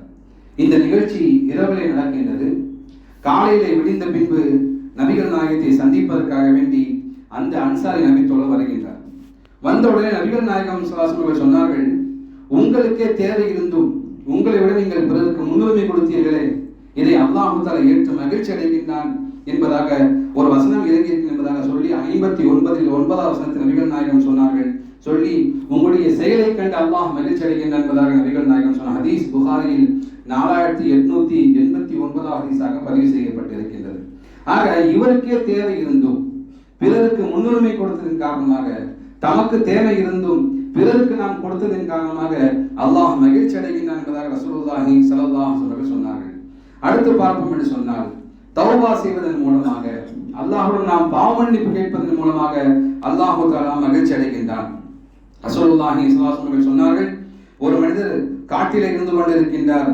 இந்த நிகழ்ச்சி இரவிலே நடக்கின்றது. காலையிலே விடிந்த பின்பு நபிகள் நாயகத்தை சந்திப்பதற்காக வேண்டி அந்த அன்சாரி நபி தோழர் வருகின்றார். வந்தவுடனே நபிகள் நாயகம் ஸல்லல்லாஹு அலைஹி வஸல்லம் சொன்னார்கள், உங்களுக்கே தேவை இருந்தும் உங்களை விட நீங்கள் பிறருக்கு முன்னுரிமை கொடுத்தீர்களே, இதை அல்லாஹ் தஆலா ஏற்று மகிழ்ச்சி அடைகின்றான் என்பதாக ஒரு வசனம் இறங்கியிருக்கு என்பதாக சொல்லி 59 வசனத்தில் நபிகள் நாயகம் சொன்னார்கள். சொல்லி உங்களுடைய செயலை கண்டு அல்லாஹ் மகிழ்ச்சி அடைகின்றான் என்பதாக நபிகள் நாயகம் சொன்ன ஹதீஸ் புகாரியில் 4889 ஹதீஸாக பதிவு செய்யப்பட்டிருக்கின்றது. ஆக இவருக்கே தேவை இருந்தும் பிறருக்கு முன்னுரிமை கொடுத்ததன் காரணமாக, தமக்கு தேவை இருந்தும் பிறருக்கு நாம் கொடுத்ததன் காரணமாக அல்லாஹ் மகிழ்ச்சி அடைகின்றான் என்பதாக ரசூலுல்லாஹி ஸல்லல்லாஹு அலைஹி வஸல்லம் சொன்னார்கள். அடுத்து பார்ப்போம் என்று சொன்னால், தௌபா செய்வதன் மூலமாக, அல்லாஹ்வுடன் நாம் பாவ மன்னிப்பு கேட்பதன் மூலமாக அல்லாஹ் தஆலா மகிழ்ச்சி அடைகின்றான். ரசூலுல்லாஹி ஸல்லல்லாஹு அலைஹி வஸல்லம் சொன்னார்கள், ஒரு மனிதர் காட்டிலே இருந்து கொண்டிருக்கின்றார்,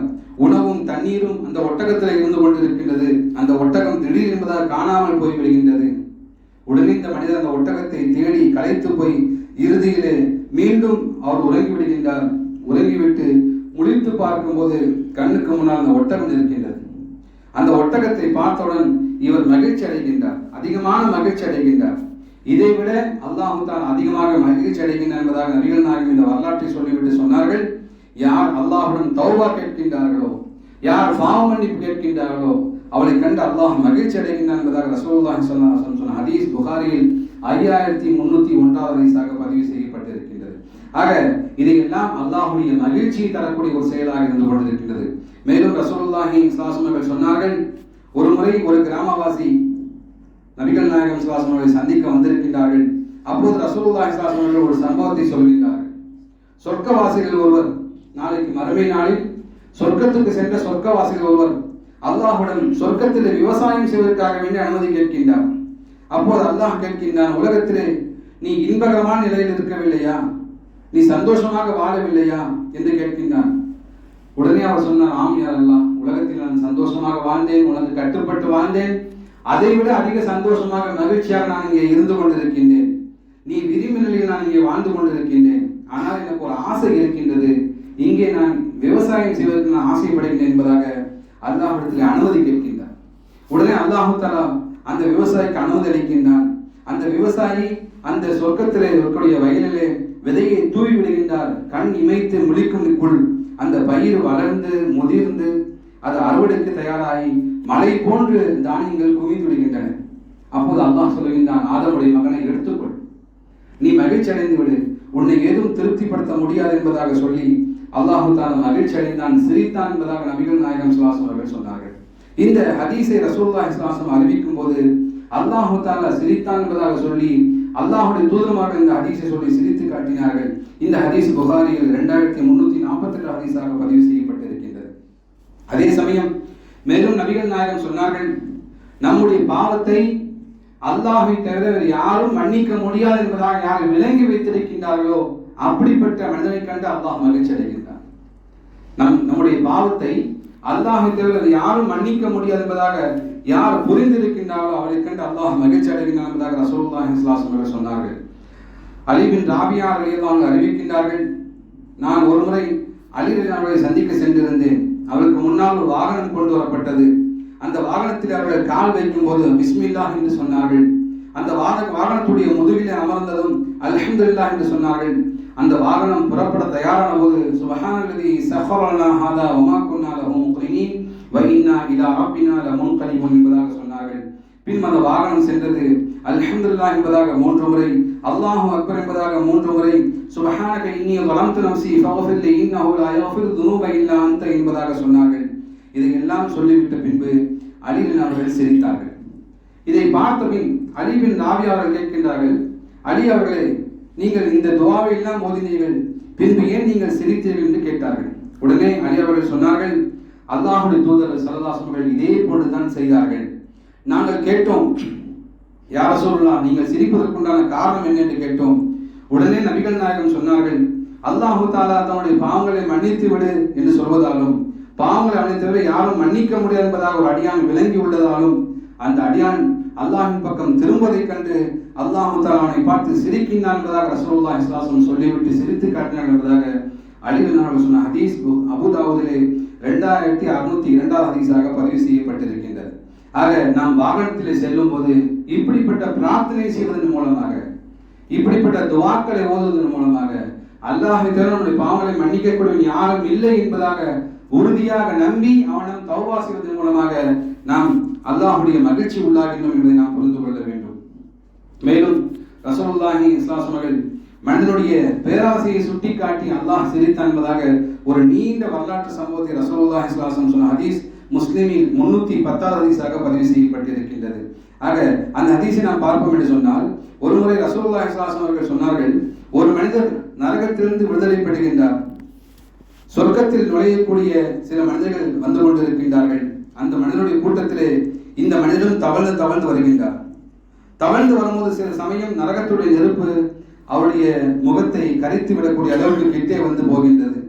உணவும் தண்ணீரும் அந்த ஒட்டகத்தில் இருந்து கொண்டிருக்கின்றது. அந்த ஒட்டகம் திடீர் என்பதாக காணாமல் போய் விடுகின்றது. உடனே இந்த மனிதர் அந்த ஒட்டகத்தை தேடி களைத்து போய் இறுதியிலே மீண்டும் அவர் உறங்கி விடுகின்றார். உறங்கிவிட்டு முழித்து பார்க்கும்போது கண்ணுக்கு முன்னால் அந்த ஒட்டகம் இருக்கின்றது. அந்த ஒட்டகத்தை பார்த்தவுடன் இவர் மகிழ்ச்சி அடைகின்றார், அதிகமான மகிழ்ச்சி அடைகின்றார். இதைவிட அல்லாஹ் தஆலா அதிகமாக மகிழ்ச்சி அடைகின்றார் என்பதாக நபிகள் நாயகம் இந்த வரலாற்றை சொல்லிவிட்டு சொன்னார்கள், யார் அல்லாஹ்வுடன் தௌபா கேட்கின்றார்களோ, யார் பாவ மன்னிப்பு கேட்கின்றார்களோ அவளை கண்டு அல்லாஹ் மகிழ்ச்சி அடைகின்றான் என்பதாக ரசூலுல்லாஹி ஸல்லல்லாஹு அலைஹி வஸல்லம் சொன்ன ஹதீஸ் புகாரியில் 5301 ஹதீஸாக பதிவு செய்யப்பட்டிருக்கின்றது. ஆக இதையெல்லாம் அல்லாஹ்வுடைய மகிழ்ச்சியை தரக்கூடிய ஒரு செயலாக இருந்து கொண்டிருக்கின்றது. மேலும் ரசூலுல்லாஹி ஸல்லல்லாஹு அலைஹி வஸல்லம் சொன்னார்கள், ஒரு முறை ஒரு கிராமவாசி நபிகள் நாயகம் ஸல்லல்லாஹு அலைஹி வஸல்லம் சந்திக்க வந்திருக்கின்றார்கள். அப்போது ரசூலுல்லாஹி ஸல்லல்லாஹு அலைஹி வஸல்லம் ஒரு சம்பவத்தை சொல்கின்றார்கள். சொர்க்கவாசிகள் ஒருவர், நாளைக்கு மறுமை நாளில் சொர்க்கத்துக்கு சென்ற சொர்க்கவாசிகள் ஒருவர் அல்லாஹ்வுடன் சொர்க்கத்திலே விவசாயம் செய்வதற்காக வேண்டிய அனுமதி கேட்கின்றார். அப்போது அல்லாஹ் கேட்கின்றான், உலகத்திலே நீ இன்பகரமான நிலையில் இருக்கவில்லையா, நீ சந்தோஷமாக வாழவில்லையா என்று கேட்கின்றான். உடனே அவர் சொன்னார், ஆம் யா அல்லாஹ், உலகத்தில் நான் சந்தோஷமாக வாழ்ந்தேன், உனக்கு கட்டுப்பட்டு வாழ்ந்தேன், அதைவிட அதிக சந்தோஷமாக மகிழ்ச்சியாக நான் இங்கே இருந்து கொண்டிருக்கின்றேன். நீ விரும்பிய நிலையில் நான் இங்கே வாழ்ந்து கொண்டிருக்கின்றேன். ஆனால் எனக்கு ஒரு ஆசை இருக்கின்றது, இங்கே நான் விவசாயம் செய்வதற்கு நான் ஆசைப்படுகின்றேன் என்பதாக அல்லாஹ்விடத்தில் அனுமதி கேட்கின்றார். உடனே அல்லாஹ் தஆலா அந்த விவசாயிக்கு அனுமதி அளிக்கின்றான். அந்த விவசாயி அந்த சொர்க்கத்திலே இருக்கக்கூடிய வயலிலே விதையை தூவி விடுகின்றார். கண் இமைத்து முழிக்கும்க்குள் அந்த பயிர் வளர்ந்து முதிர்ந்து அது அறுவடைக்கு தயாராகி மலை போன்று தானியங்கள் குவிந்து விடுகின்றன. அப்போது அல்லாஹ் சொல்கின்றான், ஆதமுடைய மகனை எடுத்துக்கொள், நீ மகிழ்ச்சி அடைந்து விடு, உன்னை ஏதும் திருப்திப்படுத்த முடியாது என்பதாக சொல்லி அல்லாஹ் தஆலா மகிழ்ச்சி அடைந்தான், சிரித்தான் என்பதாக நபிகள் நாயகம் ஸல்லல்லாஹு அலைஹி வஸல்லம் சொன்னார்கள். இந்த ஹதீஸை ரசூலுல்லாஹி ஸல்லல்லாஹு அலைஹி வஸல்லம் அறிவிக்கும் போது அல்லாஹ் தஆலா சிரித்தான் என்பதாக சொல்லி அல்லாஹ்வுடைய தூதருமாக இந்த ஹதீஸை சொல்லி சிரித்து காட்டினார்கள். இந்த ஹதீஸ் புகாரியில் 2348 ஹதீஸாக பதிவு செய்யப்பட்டிருக்கின்றது. அதே சமயம் மேலும் நபிகள் நாயகம் சொன்னார்கள், நம்முடைய பாவத்தை அல்லாஹ்வை தவிர வேறு யாரும் மன்னிக்க முடியாது என்பதாக யார் விளங்கி வைத்திருக்கின்றார்களோ அப்படிப்பட்ட மனிதனை கண்டு அல்லாஹ் மகிழ்ச்சி அடைகின்றார். நம்முடைய பாவத்தை அல்லாஹ்வை தவிர யாரும் மன்னிக்க முடியாது என்பதாக யார் புரிந்திருக்கின்றார்களோ அவரை கண்டு அல்லாஹ் மகிழ்ச்சி அடைகின்றான் என்பதாக ரசூலுல்லாஹி ஸல்லல்லாஹு அலைஹி வஸல்லம் சொன்னார்கள். அலி பின் ராபியா ரலியல்லாஹு அறிவிக்கின்றார்கள், நான் ஒரு முறை அலி அவர்களை சந்திக்க சென்றிருந்தேன். அவருக்கு முன்னால் ஒரு வாகனம் கொண்டு வரப்பட்டது. அந்த வாகனத்தில் அவர்கள் கால் வைக்கும் போது பிஸ்மில்லாஹ் என்று சொன்னார்கள். அந்த வாகனத்துடைய முதுகிலே அமர்ந்ததும் அல்ஹம்துலில்லாஹ் என்று சொன்னார்கள். அந்த வாகனம் புறப்பட தயாரான போது சுப்ஹானல்லதி ஸஃபரனா ஹாதா வமா குன்னா லஹு முக்ரினீன் வ இன்னா இலா ரப்பினா லமுன்கலிபூன் என்பதாக சொன்னார்கள். பின் அந்த வாகனம் சென்றது. அல்ஹம்துலில்லாஹ் என்பதாக 3 முறை, அல்லாஹு அக்பர் என்பதாக 3 முறை, சுப்ஹானக இன்னி ஸலம்து நஃப்ஸி ஃபக்ஃபிர் லி இன்னஹு லா யக்ஃபிரு துனூப இல்லா அன்த என்பதாக சொன்னார்கள். இதையெல்லாம் சொல்லிவிட்ட பின்பு அலி அவர்கள் சிரித்தார்கள். இதை பார்த்த பின் அலி பின் ராபியா அவர்கள் கேட்கின்றார்கள், அலி அவர்களே, நீங்கள் இந்த துஆவை எல்லாம் ஓதினீர்கள், பின்பு ஏன் நீங்கள் சிரித்தீர்கள் என்று கேட்டார்கள். உடனே அலி அவர்கள் சொன்னார்கள், அல்லாஹ்வுடைய தூதர் ஸல்லல்லாஹு அலைஹி வஸல்லம் இதே போன்றுதான் செய்தார்கள். நாங்கள் கேட்டோம், யா ரசூலுல்லாஹ், நீங்கள் சிரிப்பதற்குண்டான காரணம் என்ன என்று கேட்டோம். உடனே நபிகள் நாயகம் சொன்னார்கள், அல்லாஹு தாலா தன்னுடைய பாவங்களை மன்னித்து விடு என்று சொல்வதாலும், பாவங்களை அவனை தவிர யாரும் மன்னிக்க முடியாது என்பதாக ஒரு அடியான் விளங்கி உள்ளதாலும், அந்த அடியான் அல்லாஹின் பக்கம் திரும்புவதைக் கண்டு அல்லாஹு தாலா அவனை பார்த்து சிரிக்கின்றான் என்பதாக ரசூலுல்லாஹி ஸல்லல்லாஹு அலைஹி வஸல்லம் சொல்லிவிட்டு சிரித்து காட்டினார் என்பதாக அலி ரலியல்லாஹு சொன்ன ஹதீஸ் அபூதாவூதிலே 2602 ஹதீஸாக பதிவு செய்யப்பட்டிருக்கின்றது. ஆக நாம் வாகனத்திலே செல்லும் போது இப்படிப்பட்ட பிரார்த்தனை செய்வதன் மூலமாக, இப்படிப்பட்ட துஆக்களை ஓதுவதன் மூலமாக அல்லாஹ்வை தவிர நம்முடைய பாவங்களை மன்னிக்கக்கூடிய யாரும் இல்லை என்பதாக உறுதியாக நம்பி அவனிடம் தௌபா செய்வதன் மூலமாக நாம் அல்லாஹ்வுடைய மகிழ்ச்சி உள்ளாகின்றோம் என்பதை நாம் புரிந்து கொள்ள வேண்டும். மேலும் ரசூலுல்லாஹி ஸல்லல்லாஹு அலைஹி வஸல்லம் மனிதனுடைய பேராசையை சுட்டிக்காட்டி அல்லாஹ் சிரித்தான் என்பதாக ஒரு நீண்ட வரலாற்று சம்பவத்தை ரசூலுல்லாஹி ஸல்லல்லாஹு அலைஹி வஸல்லம் சொன்ன ஹதீஸ் முஸ்லிமில் 310 ஹதீஸாக பதிவு செய்யப்பட்டிருக்கின்றது. ஆக அந்த ஹதீஸை நாம் பார்ப்போம் என்று சொன்னால், ஒருமுறை ரசூலுல்லாஹி ஸல்லல்லாஹு அலைஹி வஸல்லம் அவர்கள் சொன்னார்கள், ஒரு மனிதர் நரகத்திலிருந்து விடுதலை பெறுகின்றார். சொர்க்கத்தில் நுழையக்கூடிய சில மனிதர்கள் வந்து கொண்டிருக்கின்றார்கள். அந்த மனிதனுடைய கூட்டத்திலே இந்த மனிதனும் தவழ்ந்து வருகின்றார். தவழ்ந்து வரும்போது சில சமயம் நரகத்துடைய நெருப்பு அவருடைய முகத்தை கரித்து விடக்கூடிய அளவுக்கு கிட்டே வந்து போகின்றது.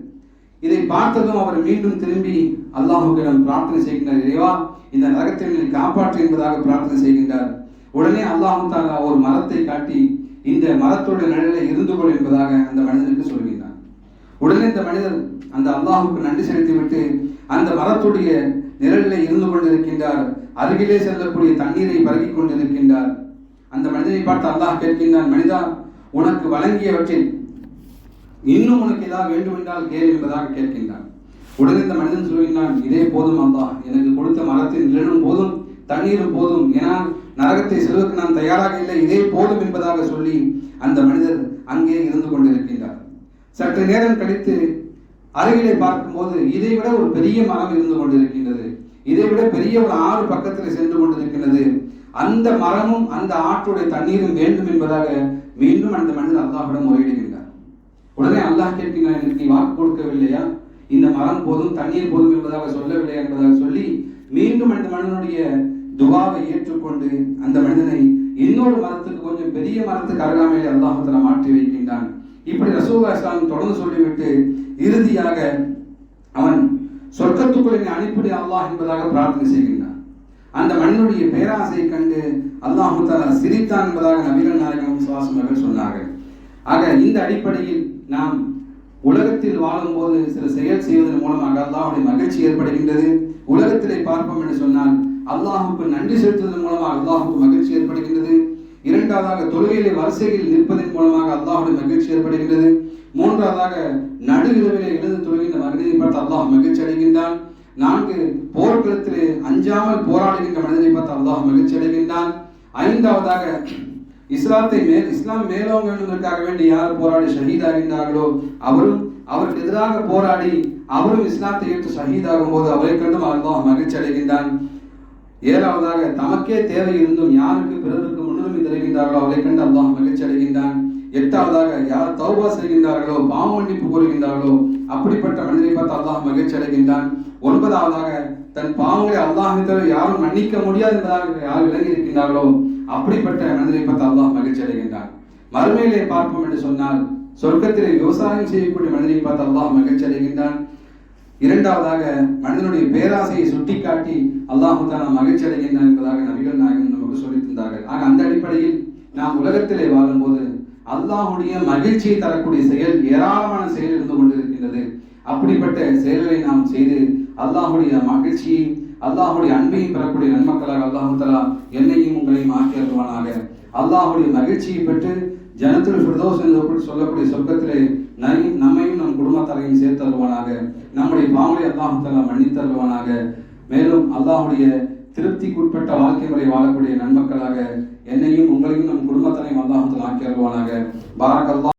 இதை பார்த்ததும் அவர் மீண்டும் திரும்பி அல்லாஹ்விடம் பிரார்த்தனை செய்கின்றார், இறைவா இந்த நரகத்தை காப்பாற்று என்பதாக பிரார்த்தனை செய்கின்றார். உடனே அல்லாஹ் தஆலா ஒரு மரத்தை காட்டி இந்த மரத்தோட நிழலில் இருந்து கொள் என்பதாக அந்த மனிதனுக்கு சொல்கின்றார். உடனே இந்த மனிதர் அந்த அல்லாஹ்வுக்கு நன்றி செலுத்திவிட்டு அந்த மரத்துடைய நிழலில் இருந்து கொண்டிருக்கின்றார். அருகிலே செல்லக்கூடிய தண்ணீரை பருகிக் கொண்டிருக்கின்றார். அந்த மனிதனை பார்த்து அல்லாஹ் கேட்கின்றான், மனிதா உனக்கு வழங்கியவற்றில் இன்னும் உனக்கு ஏதாவது வேண்டும் என்றால் கேள் என்பதாக கேட்கின்றான். உடனே இந்த மனிதன் சொல்கின்றான், இதே போதும் அல்லாஹ், எனக்கு கொடுத்த மரத்தின் நிழலும் போதும் தண்ணீரும் போதும், ஏன்னா நரகத்தை செல்வதற்கு நான் தயாராக இல்லை, இதே போதும் என்பதாக சொல்லி அந்த மனிதர் அங்கே இருந்து கொண்டிருக்கின்றார். சற்று நேரம் கழித்து அருகிலே பார்க்கும்போது இதை விட ஒரு பெரிய மரம் இருந்து கொண்டிருக்கின்றது. இதை விட பெரிய ஒரு ஆறு பக்கத்தில் சென்று கொண்டிருக்கின்றது. அந்த மரமும் அந்த ஆற்றுடைய தண்ணீரும் வேண்டும் என்பதாக மீண்டும் அந்த மனிதர் அல்லாஹ்விடம் முறையிடுகின்றார். உடனே அல்லாஹ் கேட்கின்றான், எனக்கு நீ வாக்கு கொடுக்கவில்லையா, இந்த மரம் போதும் தண்ணீர் போதும் என்பதாக சொல்லவில்லையா என்பதாக சொல்லி மீண்டும் அந்த மனிதனுடைய துவாவை ஏற்றுக்கொண்டு அந்த மனிதனை இன்னொரு மரத்துக்கு, கொஞ்சம் பெரிய மரத்துக்கு அருகாமையிலே அல்லாஹ் தஆலா மாற்றி வைக்கின்றான். இப்படி ரசூலுல்லாஹி ஸல்லல்லாஹு அலைஹி வஸல்லம் தொடர்ந்து சொல்லிவிட்டு இறுதியாக அவன் சொர்க்கத்துக்குள் அனுப்பிடு அல்லாஹ் என்பதாக பிரார்த்தனை செய்கின்றான். அந்த மனிதனுடைய பேராசையை கண்டு அல்லாஹ் தஆலா சிரித்தான் என்பதாக நபிகள் நாயகம் ஸல்லல்லாஹு அலைஹி வஸல்லம் சொன்னார்கள். ஆக இந்த அடிப்படையில் நாம் உலகத்தில் வாழும்போது சில செயல் செய்வதன் மூலமாக அல்லாஹ்வுடைய மகிழ்ச்சி ஏற்படுகின்றது. உலகத்திலே பார்ப்போம் என்று சொன்னால் அல்லாஹ்வுக்கு நன்றி செலுத்துவதன் மூலமாக அல்லாஹ்வுக்கு மகிழ்ச்சி ஏற்படுகின்றது. இரண்டாவதாக தொழுகையிலே வரிசையில் நிற்பதன் மூலமாக அல்லாஹ்வுடைய மகிழ்ச்சி ஏற்படுகின்றது. மூன்றாவதாக நடு இரவிலே எழுந்து தொழுகின்ற மனிதனை பார்த்து அல்லாஹ் மகிழ்ச்சி அடைகின்றான். 4 போர்க்களத்திலே அஞ்சாமல் போராடுகின்ற மனிதனை பார்த்து அல்லாஹ் மகிழ்ச்சி அடைகின்றான். 5ஆவதாக இஸ்லாம் மேலோங்க வேண்டுவதற்காக வேண்டி யார் போராடி ஷஹீதாகின்றார்களோ அவருக்கு எதிராக போராடி அவரும் இஸ்லாத்தை ஏற்று ஷஹீதாகும் போது அவரை கண்டும் அல்லாஹ் மகிழ்ச்சி அடைகின்றான். 7ஆவதாக தமக்கே தேவை இருந்தும் யாருக்கு பிறருக்கு முன்னுரிமை தருகின்றார்களோ அவரை கண்டு அல்லாஹ் மகிழ்ச்சி அடைகின்றான். 8ஆவதாக யார் தௌபா செய்கின்றார்களோ, பாவ மன்னிப்பு கோருகின்றார்களோ அப்படிப்பட்ட மனிதரை பார்த்து அல்லாஹ் மகிழ்ச்சி அடைகின்றான். 9ஆவதாக தன் பாவங்களை அல்லாஹ்வை தவிர யாரும் மன்னிக்க முடியாது என்பதாக யார் விளங்கி இருக்கின்றார்களோ அப்படிப்பட்ட மனிதரை பார்த்து அல்லாஹ் மகிழ்ச்சி அடைகின்றான். மறுமையிலே பார்ப்போம் என்று சொன்னால் சொர்க்கத்திலே விவசாயம் செய்யக்கூடிய மனிதனை பார்த்து அல்லாஹ் மகிழ்ச்சி அடைகின்றான். 2ஆவதாக மனிதனுடைய பேராசையை சுட்டிக்காட்டி அல்லாஹ் தஆலா மகிழ்ச்சி அடைகின்றான் என்பதாக நபிகள் நாயகம் நமக்கு சொல்லித் தந்தார்கள். ஆக அந்த அடிப்படையில் நாம் உலகத்திலே வாழும்போது அல்லாஹ்வுடைய மகிழ்ச்சியை தரக்கூடிய செயல் ஏராளமான செயல் இருந்து கொண்டிருக்கின்றது. அப்படிப்பட்ட செயல்களை நாம் செய்து அல்லாஹ்வுடைய மகிழ்ச்சியை, அல்லாஹ்வுடைய அன்பையும் பெறக்கூடிய நன்மக்களாக அல்லாஹ் தஆலா என்னையும் உங்களையும் ஆக்கி அருள்வானாக. அல்லாஹ்வுடைய மகிழ்ச்சியை பெற்று ஜன்னத்துல் ஃபிர்தௌஸ் என்று சொல்லக்கூடிய சொர்க்கத்திலே நம்மையும் நம் குடும்பத்தாரையும் சேர்த்து அருள்வானாக. நம்முடைய பாவங்களை அல்லாஹ் தஆலா மன்னித்து அருள்வானாக. மேலும் அல்லாஹ்வுடைய திருப்திக்குட்பட்ட வாழ்க்கை முறை வாழக்கூடிய நன்மக்களாக என்னையும் உங்களையும் நம் குடும்பத்தாரையும் அல்லாஹ் தஆலா ஆக்கி அருள்வானாக. பாரக்கல்லாஹ்.